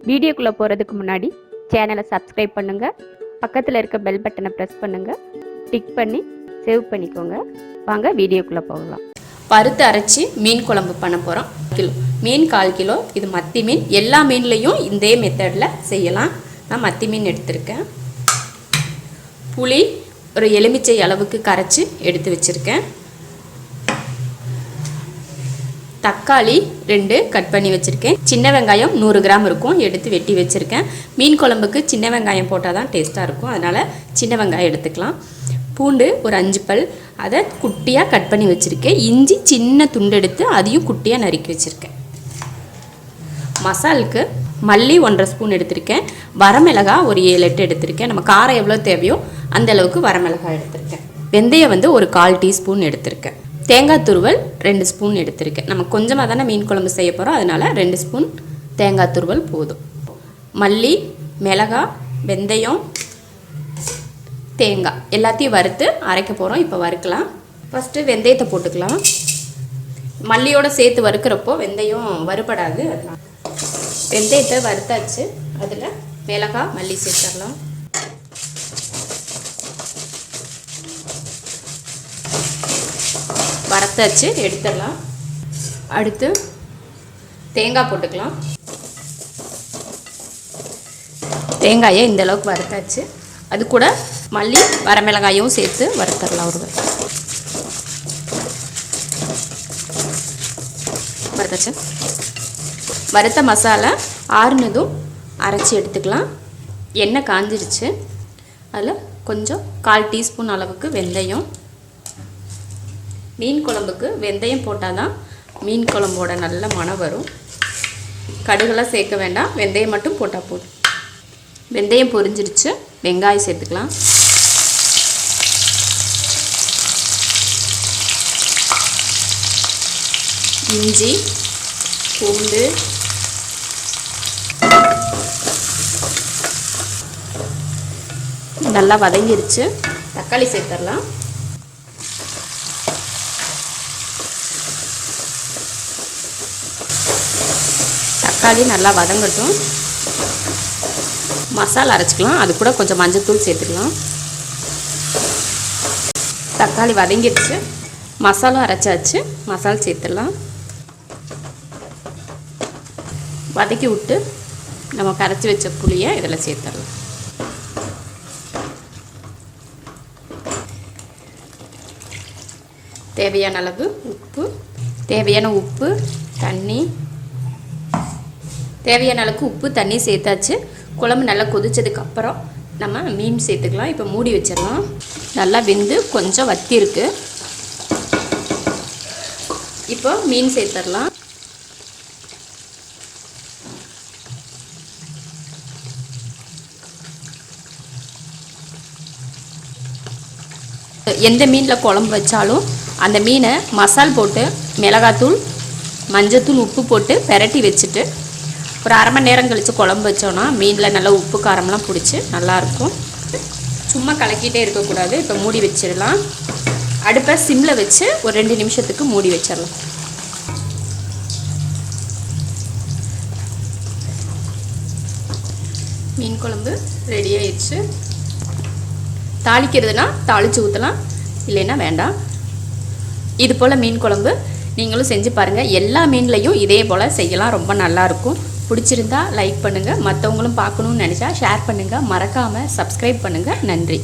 வீடியோக்குள்ளே போகிறதுக்கு முன்னாடி சேனலை சப்ஸ்கிரைப் பண்ணுங்கள், பக்கத்தில் இருக்க பெல் பட்டனை ப்ரெஸ் பண்ணுங்கள், டிக் பண்ணி சேவ் பண்ணிக்கோங்க. வாங்க வீடியோக்குள்ளே போகலாம். பருத்து அரைச்சி மீன் குழம்பு பண்ண போகிறோம். கிலோ மீன் 1/4 கிலோ. இது மத்தி மீன். எல்லா மீன்லேயும் இதே மெத்தடில் செய்யலாம். நான் மத்தி மீன் எடுத்திருக்கேன். புளி ஒரு எலுமிச்சை அளவுக்கு கரைச்சி எடுத்து வச்சுருக்கேன். தக்காளி 2 கட் பண்ணி வச்சுருக்கேன். சின்ன வெங்காயம் 100 கிராம் இருக்கும், எடுத்து வெட்டி வச்சுருக்கேன். மீன் குழம்புக்கு சின்ன வெங்காயம் போட்டால் தான் டேஸ்ட்டாக இருக்கும், அதனால் சின்ன வெங்காயம் எடுத்துக்கலாம். பூண்டு ஒரு 5 பல், அதை குட்டியாக கட் பண்ணி வச்சுருக்கேன். இஞ்சி சின்ன துண்டு எடுத்து அதையும் குட்டியாக நறுக்கி வச்சுருக்கேன். மசாலுக்கு மல்லி 1.5 ஸ்பூன் எடுத்திருக்கேன். வரமிளகா ஒரு 7-8 எடுத்திருக்கேன். நம்ம காரம் எவ்வளோ தேவையோ அந்த அளவுக்கு வரமிளகாய் எடுத்திருக்கேன். வெந்தயம் வந்து ஒரு 1/4 டீஸ்பூன் எடுத்திருக்கேன். தேங்காய் துருவல் 2 ஸ்பூன் எடுத்திருக்கேன். நம்ம கொஞ்சமாக தானே மீன் குழம்பு செய்ய போகிறோம், அதனால் 2 ஸ்பூன் தேங்காய் துருவல் போதும். மல்லி, மிளகாய், வெந்தயம், தேங்காய் எல்லாத்தையும் வறுத்து அரைக்க போகிறோம். இப்போ வறுக்கலாம். ஃபஸ்ட்டு வெந்தயத்தை போட்டுக்கலாம். மல்லியோடு சேர்த்து வறுக்கிறப்போ வெந்தயம் வறுபடாது. வெந்தயத்தை வறுத்தாச்சு. அதில் மிளகாய், மல்லி சேர்த்துடலாம். வறுத்தாச்சு, எடுத்துடலாம். அடுத்து தேங்காய் போட்டுக்கலாம். தேங்காயை இந்த அளவுக்கு வறுத்தாச்சு. அது கூட மல்லி வரமிளகாயும் சேர்த்து வறுத்துடலாம். ஒரு வறுத்தாச்சு. வறுத்த மசாலா ஆறுனதும் அரைச்சி எடுத்துக்கலாம். எண்ணெய் காஞ்சிருச்சு. அதில் கொஞ்சம் 1/4 டீஸ்பூன் அளவுக்கு வெந்தயம். மீன் குழம்புக்கு வெந்தயம் போட்டால் தான் மீன் குழம்போட நல்ல மணம் வரும். கடுகெல்லாம் சேர்க்க வேண்டாம், வெந்தயம் மட்டும் போட்டால் போதும். வெந்தயம் பொரிஞ்சிருச்சு. வெங்காயம் சேர்த்துக்கலாம். இஞ்சி, பூண்டு, நல்லா வதங்கிருச்சு. தக்காளி சேர்த்துடலாம். தக்காளி நல்லா வதங்கட்டும். மசாலா அரைச்சிக்கலாம். அது கூட கொஞ்சம் மஞ்சள்தூள் சேர்த்துக்கலாம். தக்காளி வதங்கிடுச்சு. மசாலா அரைச்சாச்சு. மசாலா சேர்த்துடலாம். வதக்கி விட்டு நம்ம கரைச்சி வச்ச புளியை இதில் சேர்த்துடலாம். தேவையான அளவு உப்பு, தண்ணி, தேவையான அளவுக்கு உப்பு தண்ணி சேர்த்தாச்சு. குழம்பு நல்லா கொதிச்சதுக்கப்புறம் நம்ம மீன் சேர்த்துக்கலாம். இப்போ மூடி வச்சிடலாம். நல்லா வெந்து கொஞ்சம் வத்தி இருக்கு. இப்போ மீன் சேர்த்துடலாம். எந்த மீனில் குழம்பு வச்சாலும் அந்த மீனை மசால் போட்டு மிளகாத்தூள், மஞ்சத்தூள், உப்பு போட்டு பெரட்டி வச்சுட்டு ஒரு 1/2 மணி நேரம் கழித்து குழம்பு வச்சோன்னா மீனில் நல்லா உப்பு காரம்லாம் பிடிச்சி நல்லாயிருக்கும். சும்மா கலக்கிட்டே இருக்கக்கூடாது. இப்போ மூடி வச்சிடலாம். அடுப்பை சிம்மில் வச்சு ஒரு 2 நிமிஷத்துக்கு மூடி வச்சிடலாம். மீன் குழம்பு ரெடி ஆயிடுச்சு. தாளிக்கிறதுனா தாளித்து ஊற்றலாம், இல்லைன்னா வேண்டாம். இது போல் மீன் குழம்பு நீங்களும் செஞ்சு பாருங்கள். எல்லா மீன்லையும் இதே போல் செய்யலாம், ரொம்ப நல்லாயிருக்கும். பிடிச்சிருந்தா லைக் பண்ணுங்கள். மற்றவங்களும் பார்க்கணுன்னு நினச்சா ஷேர் பண்ணுங்கள். மறக்காமல் சப்ஸ்கிரைப் பண்ணுங்கள். நன்றி.